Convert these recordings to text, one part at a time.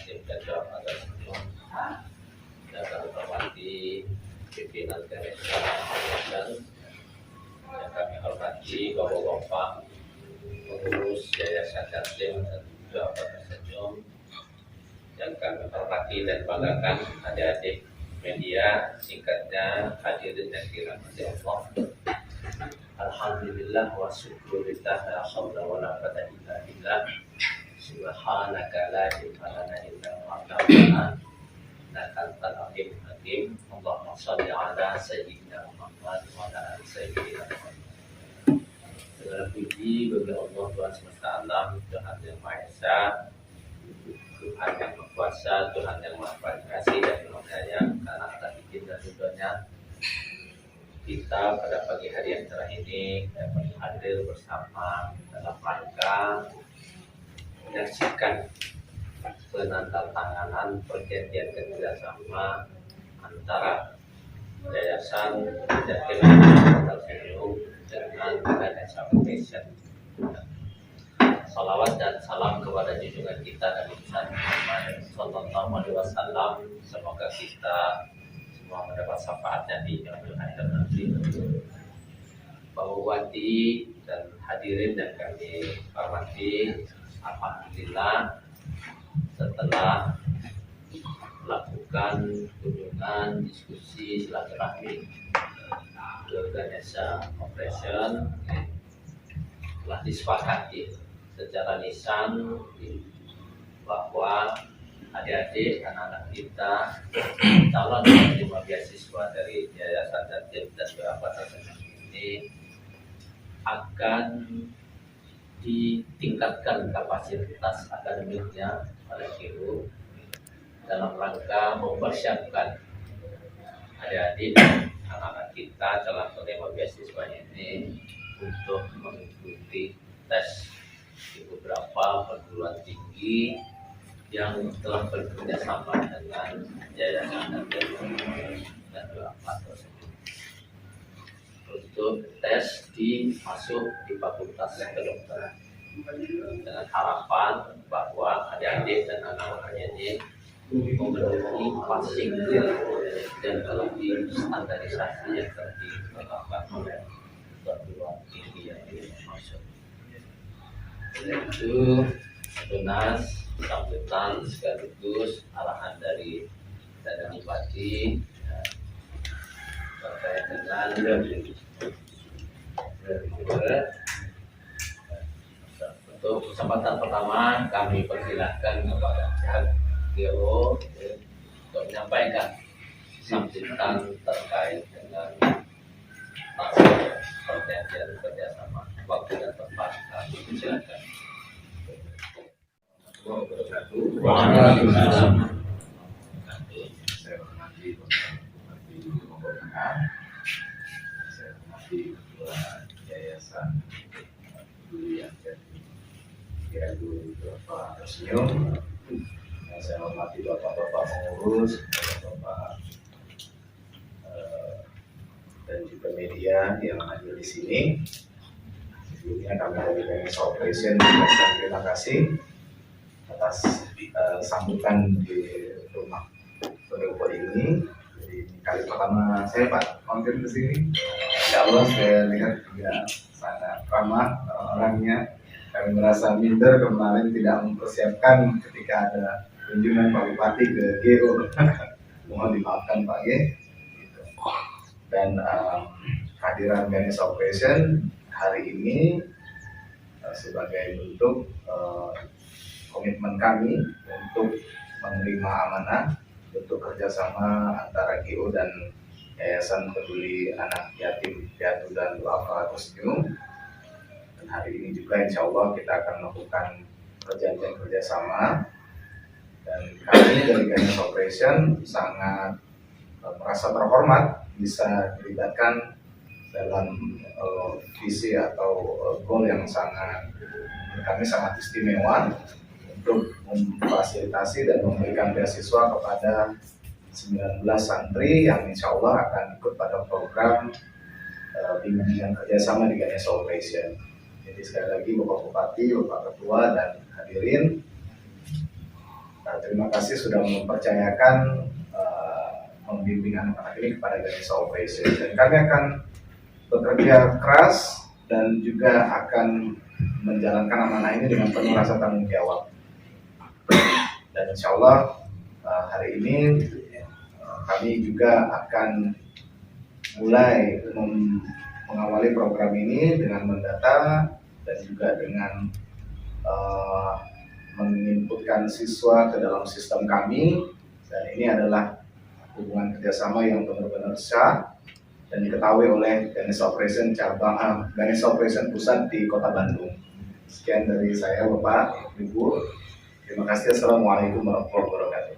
Yatim dan Duafa tersebut. Dan kami hormati pimpinan Ganesha dan yang kami hormati bapak-bapak pengurus Yayasan Yatim dan Duafa Tersenyum, yang kami hormati dan banggakan adik-adik media, singkatnya hadirin yang dirahmati Allah. Alhamdulillah wa syukurillah, la haula wa la quwwata illa billah. Subhanaka la ilma lana illa ma 'allamtana, innaka antal alimul hakim. Allahumma shalli ala sayyidina Muhammad wa ala ali sayyidina Muhammad. Segala puji bagi Allah Tuhan semesta alam, Tuhan yang Maha Esa, Tuhan yang Maha Kuasa, Tuhan yang Maha Kasih dan Maha Penyayang. Karena atas izin dan ridhonya kita pada pagi hari yang cerah ini dapat hadir bersama dalam rangka menyaksikan penandatanganan perjanjian kerjasama antara Yayasan Yatim Tersenyum dengan Ganesha Foundation. Salawat dan salam kepada junjungan kita Nabi Muhammad Sallallahu Alaihi Wasallam. Semoga kita semua mendapat syafaatnya di akhirat nanti. Bapak Bupati dan hadirin yang kami hormati, alhamdulillah setelah melakukan kunjungan diskusi silaturahmi ke Ganesha Operation, telah disepakati secara lisan bahwa adik-adik, anak-anak kita calon penerima beasiswa dari Yayasan Yatim dan Duafa Tersenyum ini akan ditingkatkan kapasitas akademiknya oleh GU dalam rangka mempersiapkan adik-adik, anak-anak kita calon penerima beasiswa ini untuk mengikuti tes di beberapa perguruan tinggi yang telah bekerja sama dengan Yayasan Yatim dan Duafa Tersenyum untuk tes masuk di Fakultas Kedokteran, dengan harapan bahwa adik-adik dan anak-anaknya ini memenuhi passing dan melalui standarisasi yang telah ditetapkan oleh perguruan tinggi yang dimaksud. Itu tunas sambutan sekaligus arahan dari Bupati terkait dengan untuk kesempatan pertama kami persilahkan kepada pihak GO untuk menyampaikan sambutan terkait dengan perjanjian kerjasama. Waktu dan tempat kami silakan. Waalaikumsalam. Saya hormati Bupati Lombok Tengah. Saya hormati Ketua Yayasan Peduli Yatim Duafa Tersenyum. Saya hormati bapak-bapak pengurus, bapak-bapak dan juga media yang hadir di sini. Sebelumnya kami dari Ganesha Operation mengucapkan terima kasih atas sambutan di rumah pendopo ini. Jadi kali pertama saya Pak mampir ke sini. Insya Allah saya lihat juga sangat ramah orangnya. Kami merasa minder kemarin tidak mempersiapkan ketika ada kunjungan Pak Bupati ke GO. Mohon dimaafkan Pak G. Dan kehadiran Ganesha Operation hari ini sebagai bentuk komitmen kami untuk menerima amanah untuk kerjasama antara GO dan Yayasan Peduli Anak Yatim Piatu dan Duafa Tersenyum. Dan hari ini juga insya Allah kita akan melakukan perjanjian kerjasama. Dan kami dari Ganesha Operation sangat merasa terhormat bisa dilibatkan dalam visi atau goal yang kami sangat istimewa untuk memfasilitasi dan memberikan beasiswa kepada 19 santri yang insya Allah akan ikut pada program bimbingan kerjasama di Ganesha Operation. Jadi sekali lagi Bapak Bupati, Bapak Ketua dan hadirin, Terima kasih sudah mempercayakan membimbing anak-anak ini kepada Ganesha Operation, dan kami akan bekerja keras dan juga akan menjalankan amanah ini dengan penuh rasa tanggung jawab. Dan insya Allah hari ini kami juga akan mulai mengawali program ini dengan mendata dan juga dengan menginputkan siswa ke dalam sistem kami, dan ini adalah hubungan kerjasama yang benar-benar sah dan diketahui oleh Ganesha Operation Ganesha Operation Pusat di Kota Bandung. Sekian dari saya, Bapak, Ibu. Terima kasih. Assalamualaikum warahmatullahi wabarakatuh.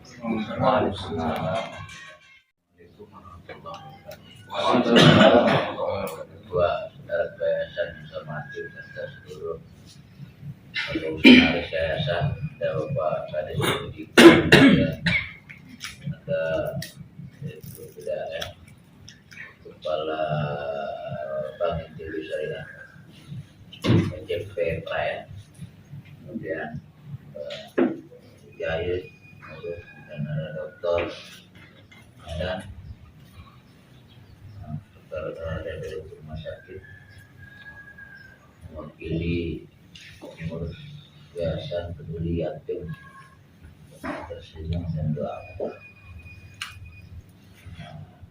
Ketua Saudara Yayasan Informasi serta seluruh komisaris yayasan, ada Bapak Kades ada itu tidak ya, Kepala Bank Indonesia Syariah, JP ya, kemudian Yayus, dan ada dokter, dan dokter dari rumah sakit, mewakili pengurus Yayasan Peduli Yatim, tersenyum dan doa.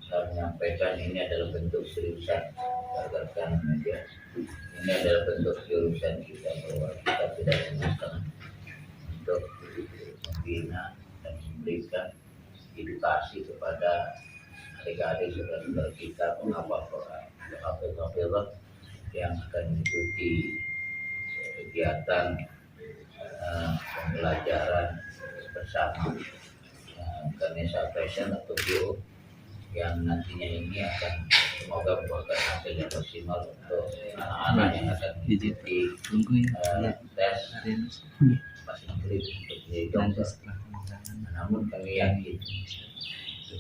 Saya menyampaikan ini adalah bentuk seriusan rekan media. Ini adalah bentuk seriusan kita bahwa kita tidak setengah untuk membina dan memberikan edukasi kepada adik-adik saudara kita penghafal Quran, hafizah yang akan mengikuti kegiatan pembelajaran bersama Ganesha Operation atau GO yang nantinya ini akan semoga membuahkan hasil yang maksimal untuk anak-anak yang akan mengikuti tes masih maghrib untuk menjadi dokter. Namun kami yakin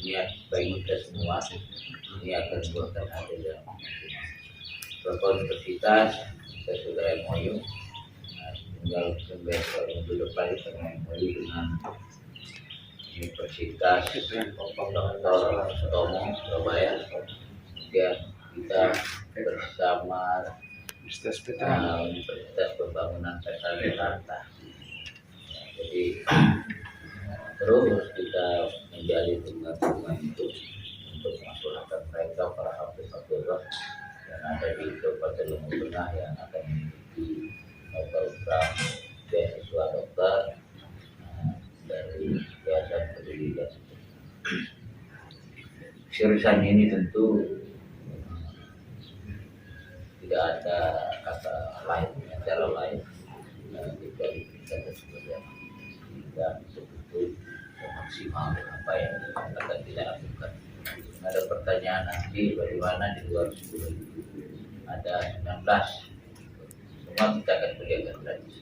niat baik kita semua ini akan membuahkan hasil yang maksimal. Beberapa universitas kita sudah MOU, tinggal besok minggu depan kita MOU dengan Universitas Dr. Sutomo Surabaya. Kemudian kita bersama Universitas Pembangunan Peta Jakarta. Jadi terus kita menjalin hubungan itu untuk masyarakat mereka para hafizah yang ada di Kabupaten Lombok Tengah yang akan mengikuti program beasiswa dokter dari Yayasan Peduli Yatim. Seriusan ini tentu tidak ada kata lain, cara lain dari kita tersebut dan betul-betul maksimal apa yang akan kita lakukan. Ada pertanyaan nanti bagaimana di luar 10 ada 19, semua kita akan kerjakan lagi,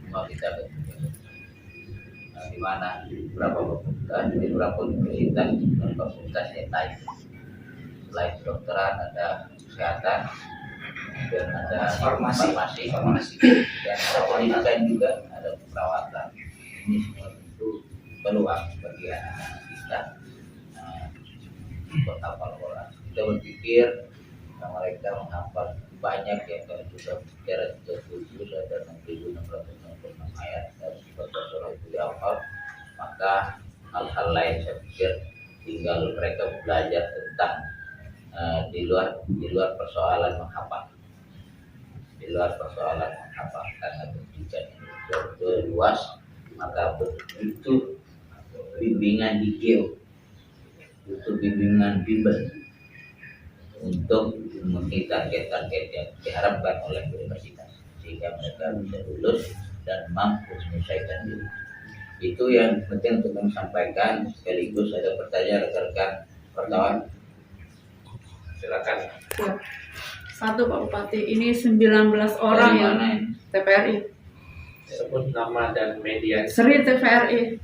semua kita akan kerjakan. Di mana beberapa fakultas, di beberapa universitas dan fakultas yang lain. Selain kedokteran ada kesehatan, dan ada farmasi, dan ada pendidikan juga, ada perawatan. Ini semua tentu peluang bagi anak-anak kita untuk hafal Quran. Kita berpikir mereka menghafal banyak yang kalau sudah secara khusus ada 6.666 ayat dan surah itu dihafal, maka hal-hal lain saya pikir tinggal mereka belajar tentang di luar persoalan menghafal, karena pendidikan itu luas, maka butuh bimbingan hijau, butuh bimbingan bimbel untuk memenuhi target-target yang diharapkan oleh universitas sehingga mereka bisa lulus dan mampu menyelesaikan diri. Itu yang penting untuk kami sampaikan. Sekaligus ada pertanyaan rekan-rekan wartawan. Silakan. Ya. Satu Pak Bupati, ini 19 orang yang TPRI. Sebut nama dan media. Seri TVRI.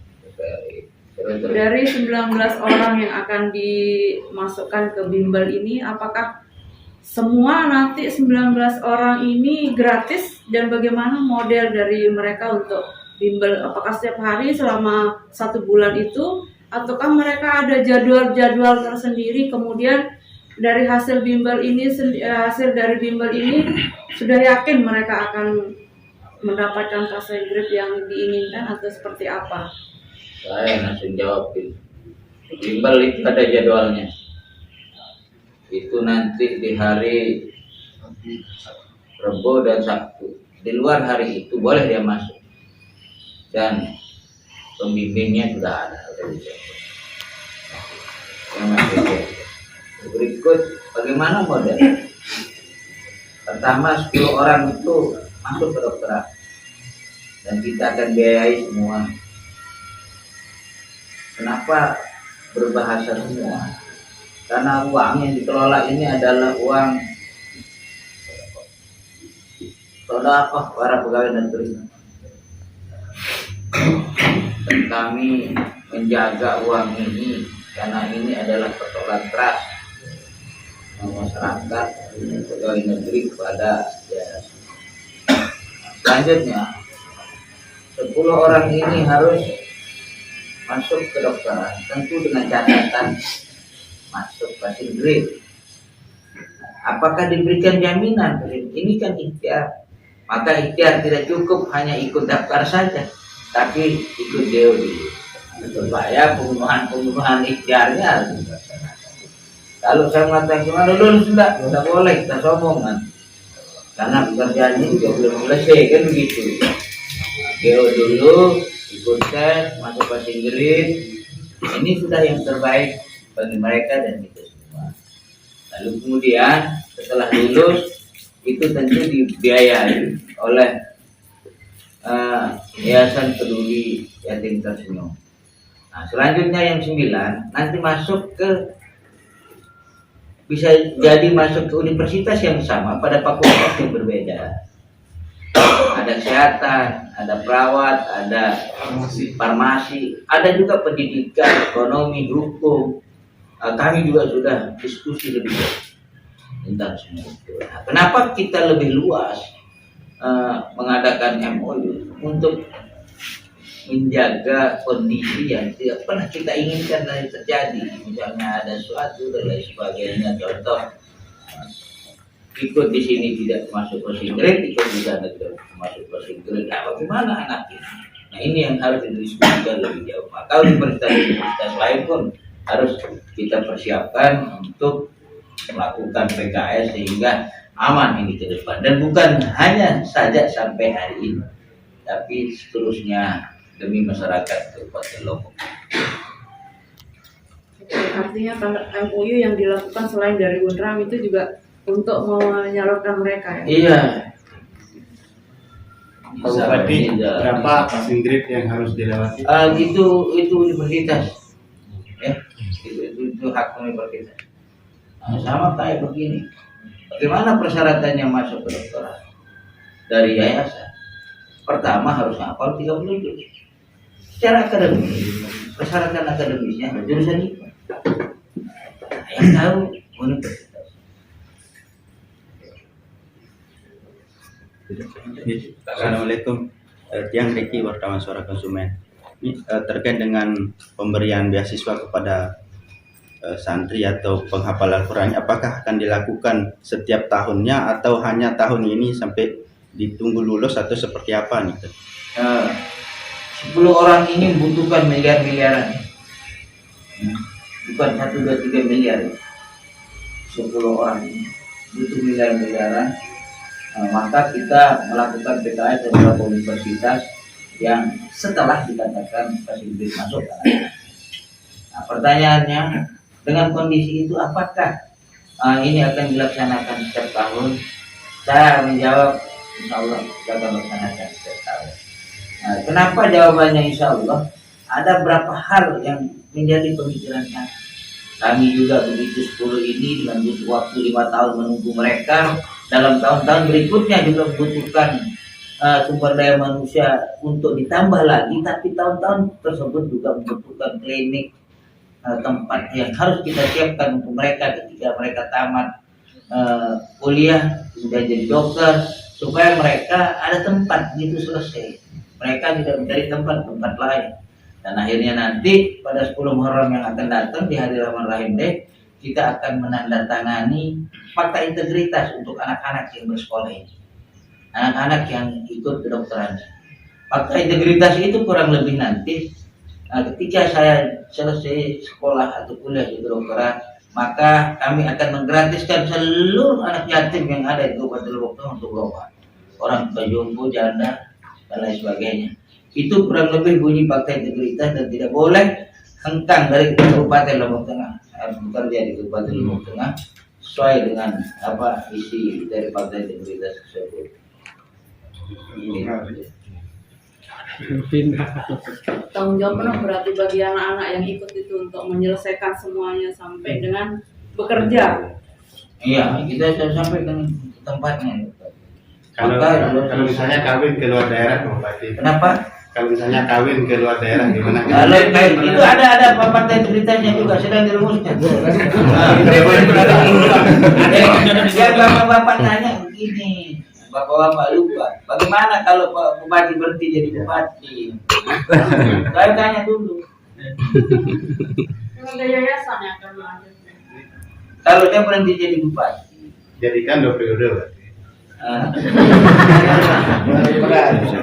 Dari 19 orang yang akan dimasukkan ke bimbel ini, apakah semua nanti 19 orang ini gratis dan bagaimana model dari mereka untuk bimbel apakah setiap hari selama 1 bulan itu, ataukah mereka ada jadwal-jadwal tersendiri, kemudian dari hasil dari bimbel ini sudah yakin mereka akan mendapatkan passing grade yang diinginkan atau seperti apa? Saya langsung jawab itu. Bimbel itu ada jadwalnya. Itu nanti di hari Rebo dan Sabtu. Di luar hari itu boleh dia masuk. Dan pembimbingnya sudah ada. Yang masih ada. Berikut bagaimana model? Pertama 10 orang itu masuk ke dokteran. Dan kita akan biayai semua. Kenapa berbahasa semua? Karena uang yang dikelola ini adalah uang sedekah para pegawai negeri. Dan kami menjaga uang ini karena ini adalah persoalan keras masyarakat pegawai negeri kepada yayasan. Selanjutnya 10 orang ini harus masuk ke dokteran, tentu dengan catatan masuk passing grade. Apakah diberikan jaminan? Ini kan ikhtiar. Maka ikhtiar tidak cukup hanya ikut daftar saja, tapi ikut DOD. Supaya pembunuhan ikhtiarnya harus dilaksanakan. Kalau saya mengatakan gimana dulu sudah boleh kita sombong kan. Karena pekerjaannya juga belum selesai kan begitu. DO dulu ikut tes, masuk passing grade. Ini sudah yang terbaik bagi mereka dan kita semua. Lalu kemudian setelah lulus itu tentu dibiayai oleh Yayasan Peduli Yatim Tersenyum. Nah, selanjutnya yang 9 nanti masuk ke bisa jadi masuk ke universitas yang sama pada fakultas yang berbeda. Ada kesehatan, ada perawat, ada farmasi, ada juga pendidikan, ekonomi, hukum. Kami juga sudah diskusi lebih jauh tentang semua itu. Nah, kenapa kita lebih luas mengadakan MOU untuk menjaga kondisi yang tidak pernah kita inginkan dari terjadi. Misalnya ada suatu dan lain sebagainya. Contoh ikut di sini tidak masuk passing grade, ikut di sana tidak masuk passing grade. Nah, bagaimana anak ini? Nah, ini yang harus didiskusikan lebih jauh. Maka universitas lain pun harus kita persiapkan untuk melakukan PKS sehingga aman ini ke depan. Dan bukan hanya saja sampai hari ini, tapi seterusnya demi masyarakat Kabupaten Lombok. Artinya MOU yang dilakukan selain dari UNRAM itu juga untuk menyalurkan mereka ya? Iya. Berarti berapa passing grade yang harus dilewati? Itu universitas, ya. Itu hak universitas. Nah, sama kayak begini. Bagaimana persyaratannya masuk ke dokteran dari yayasan? Pertama harus hafal 30 juz. Secara akademis, persyaratan akademisnya jurusan itu. Nah, yang tahu universitas. Assalamualaikum, Tiang Riki, wartawan Suara Konsumen. Ini terkait dengan pemberian beasiswa kepada santri atau penghafal Al-Quran, apakah akan dilakukan setiap tahunnya atau hanya tahun ini sampai ditunggu lulus atau seperti apa nih? 10 orang ini membutuhkan miliar-miliaran, bukan 1, 2, 3 miliar. 10 orang ini butuh miliar-miliaran. Maka kita melakukan PKS di beberapa universitas yang setelah dikatakan passing grade masuk. Nah, pertanyaannya, dengan kondisi itu apakah ini akan dilaksanakan setiap tahun? Saya menjawab, insya Allah kita akan laksanakan setiap tahun. Nah, kenapa jawabannya insya Allah? Ada beberapa hal yang menjadi pemikiran kami. Kami juga begitu 10 ini dengan butuh waktu 5 tahun menunggu mereka. Dalam tahun-tahun berikutnya juga membutuhkan sumber daya manusia untuk ditambah lagi. Tapi tahun-tahun tersebut juga membutuhkan klinik, tempat yang harus kita siapkan untuk mereka ketika mereka tamat kuliah, sudah jadi dokter, supaya mereka ada tempat gitu selesai. mereka juga mencari tempat-tempat lain. Dan akhirnya nanti pada 10 Muharram yang akan datang di hari Rahman Rahim Day, kita akan menandatangani fakta integritas untuk anak-anak yang bersekolah ini, anak-anak yang ikut kedokteran. Fakta integritas itu kurang lebih nanti ketika saya selesai sekolah atau kuliah di kedokteran, maka kami akan menggratiskan seluruh anak yatim yang ada di Kabupaten Lombok Tengah untuk berobat, orang tua jompo, janda, dan lain sebagainya. Itu kurang lebih bunyi fakta integritas, dan tidak boleh hengkang dari Kabupaten Lombok Tengah, harus bekerja di Kabupaten Lombok Tengah sesuai dengan apa isi dari fakta integritas tersebut. Tanggung jawab penuh berarti bagi anak-anak yang ikut itu untuk menyelesaikan semuanya sampai dengan bekerja. Iya, kita sudah sampai ke tempatnya. Kalau misalnya kawin ke luar daerah, Bupati. Kenapa? Kalau misalnya kawin ke luar daerah gimana? Kalau itu ada fakta integritasnya juga sedang dirumuskan. Ya bapak-bapak nanya begini, bapak-bapak lupa. Bagaimana kalau Pak Bupati berhenti jadi bupati? Saya tanya dulu. Ada yayasan yang akan melanjutkan. Kalau dia berhenti jadi bupati, Jadikan 2 periode, Pak.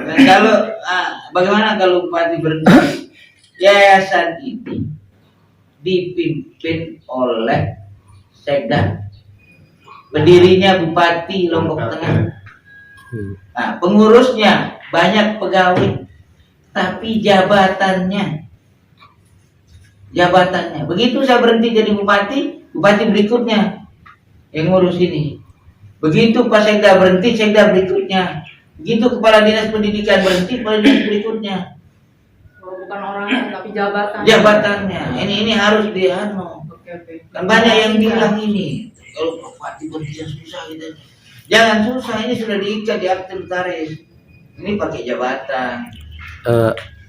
dan kalau bagaimana kalau bupati berhenti? Yayasan ini dipimpin oleh Sekda, berdirinya Bupati Lombok Tengah. Nah, pengurusnya banyak pegawai, tapi jabatannya begitu saya berhenti jadi bupati berikutnya yang ngurus ini. Begitu Pak Sekda berhenti, Sekda berikutnya. Begitu Kepala Dinas Pendidikan berhenti, Kepala Dinas berikutnya. Kalau bukan orangnya tapi jabatan. Jabatannya. Ini harus dianu. Oke. Kan banyak yang bilang ini, kalau bupati berhenti susah gitu. Jangan susah, ini sudah diikat di akte notaris. Ini pakai jabatan.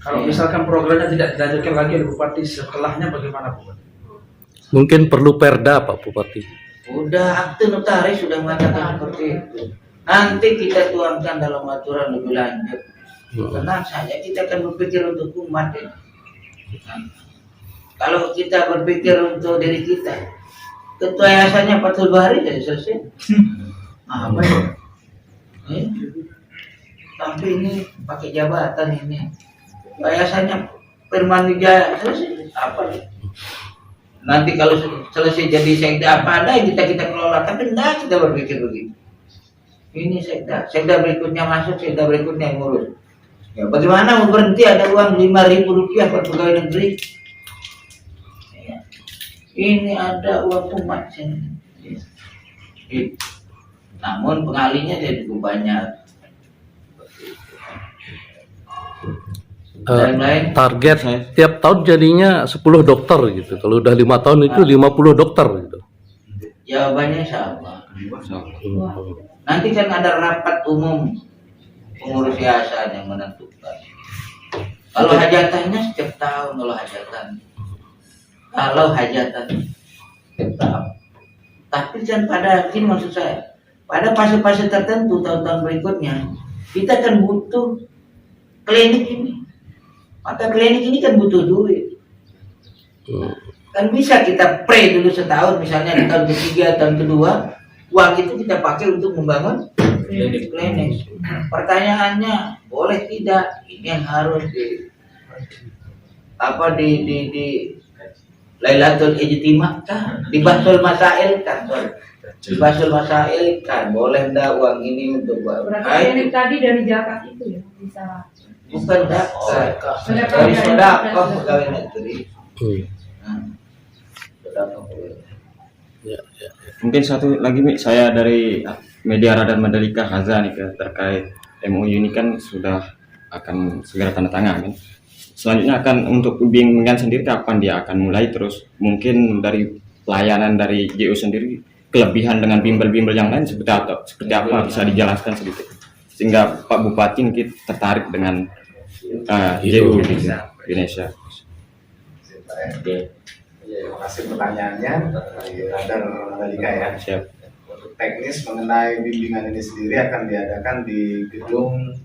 Kalau misalkan programnya tidak dilanjutkan lagi oleh bupati setelahnya, bagaimana Bupati? Mungkin perlu perda Pak Bupati. Udah akte notaris sudah mengatakan seperti itu. Nanti kita tuangkan dalam aturan lebih lanjut. Tenang saja, kita akan berpikir untuk umat ini. Kalau kita berpikir untuk diri kita, ketua yayasannya 42 hari jadi selesai. Apa ya? Tapi ini pakai jabatan ini. Yayasannya Firman Wijaya selesai. Apa ya? Nanti kalau selesai jadi sekda apa ada yang kita kelola, tapi tidak kita berpikir begitu. Ini sekda berikutnya masuk, sekda berikutnya yang ngurus. Ya, bagaimana mau berhenti ada uang 5.000 rupiah per pegawai negeri? Ya. Ini ada uang umat sini. Ya. Namun pengalinya jadi cukup banyak. Target tiap tahun jadinya 10 dokter gitu. Kalau udah 5 tahun itu 50 dokter gitu. Jawabannya sama. Nanti kan ada rapat umum pengurus yayasan yang menentukan. Kalau hajatannya setiap tahun, kalau hajatan setiap tahun. Tapi kan pada ini maksud saya, pada fase-fase tertentu tahun-tahun berikutnya kita kan butuh klinik ini. Maka klinik ini kan butuh duit. Kan bisa kita pre dulu setahun, misalnya di tahun ketiga, tahun kedua, uang itu kita pakai untuk membangun klinik. Pertanyaannya, boleh tidak? Ini yang harus di Lailatul Ijtima kan, di Basul Masail kan, boleh enggak uang ini untuk Berarti klinik tadi dari zakat itu ya bisa. Bukan zakat, dari sedekah pegawai negeri. Mungkin satu lagi Mi, saya dari Media Radar Mandalika Haza nih terkait MOU ini kan sudah akan segera tanda tangan kan. Selanjutnya akan untuk bimbingan sendiri kapan dia akan mulai, terus mungkin dari pelayanan dari JU sendiri kelebihan dengan bimbel-bimbel yang lain seperti apa bisa dijelaskan sedikit sehingga Pak Bupati mungkin tertarik dengan JU di Indonesia. Terima kasih pertanyaannya dari Radar Mandalika ya. Siap. Untuk teknis mengenai bimbingan ini sendiri akan diadakan di gedung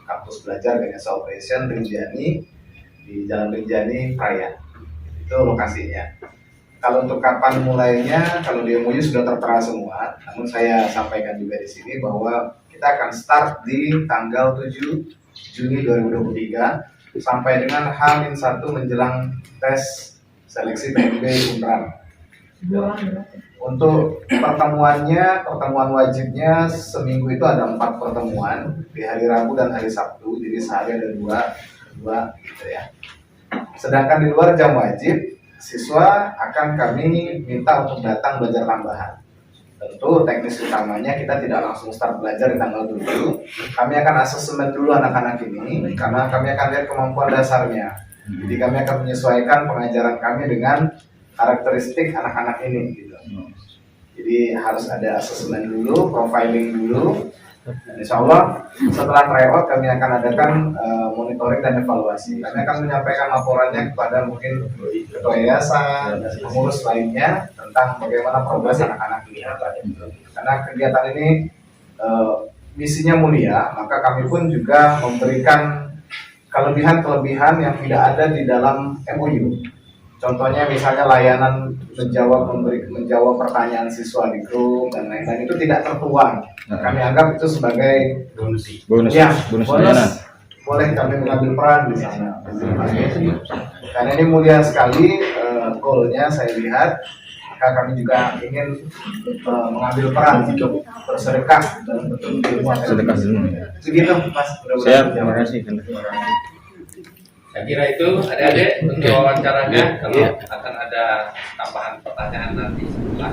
kampus belajar Ganesha Operation Rinjani di Jalan Rinjani Raya. Itu lokasinya. Kalau untuk kapan mulainya, kalau di MOU sudah tertera semua, namun saya sampaikan juga di sini bahwa kita akan start di tanggal 7 Juni 2023 sampai dengan H-1 menjelang tes seleksi PNB Unram. Untuk pertemuan wajibnya seminggu itu ada 4 pertemuan di hari Rabu dan hari Sabtu, jadi sehari ada dua gitu ya. Sedangkan di luar jam wajib, siswa akan kami minta untuk datang belajar tambahan. Tentu teknis utamanya kita tidak langsung start belajar di tanggal 7. Kami akan asesmen dulu anak-anak ini karena kami akan lihat kemampuan dasarnya. Jadi kami akan menyesuaikan pengajaran kami dengan karakteristik anak-anak ini gitu. Jadi harus ada asesmen dulu, profiling dulu. Dan insya Allah setelah tryout kami akan adakan monitoring dan evaluasi. Kami akan menyampaikan laporannya kepada mungkin ketua yayasan dan pengurus lainnya tentang bagaimana progres anak-anak ini. Karena kegiatan ini misinya mulia, maka kami pun juga memberikan kelebihan-kelebihan yang tidak ada di dalam MOU. Contohnya misalnya layanan menjawab pertanyaan siswa di grup dan lain-lain itu tidak tertuang. Kami anggap itu sebagai bonus layanan. Boleh kami mengambil peran di sana. Karena ini mulia sekali goalnya saya lihat. Maka kami juga ingin mengambil peran untuk bersedekah dalam bentuk ilmu. Sedekah dulu. Begitu Mas. Siap, terima kasih. Saya kira itu adik-adik untuk wawancaranya. Kalau akan ada tambahan pertanyaan nanti setelah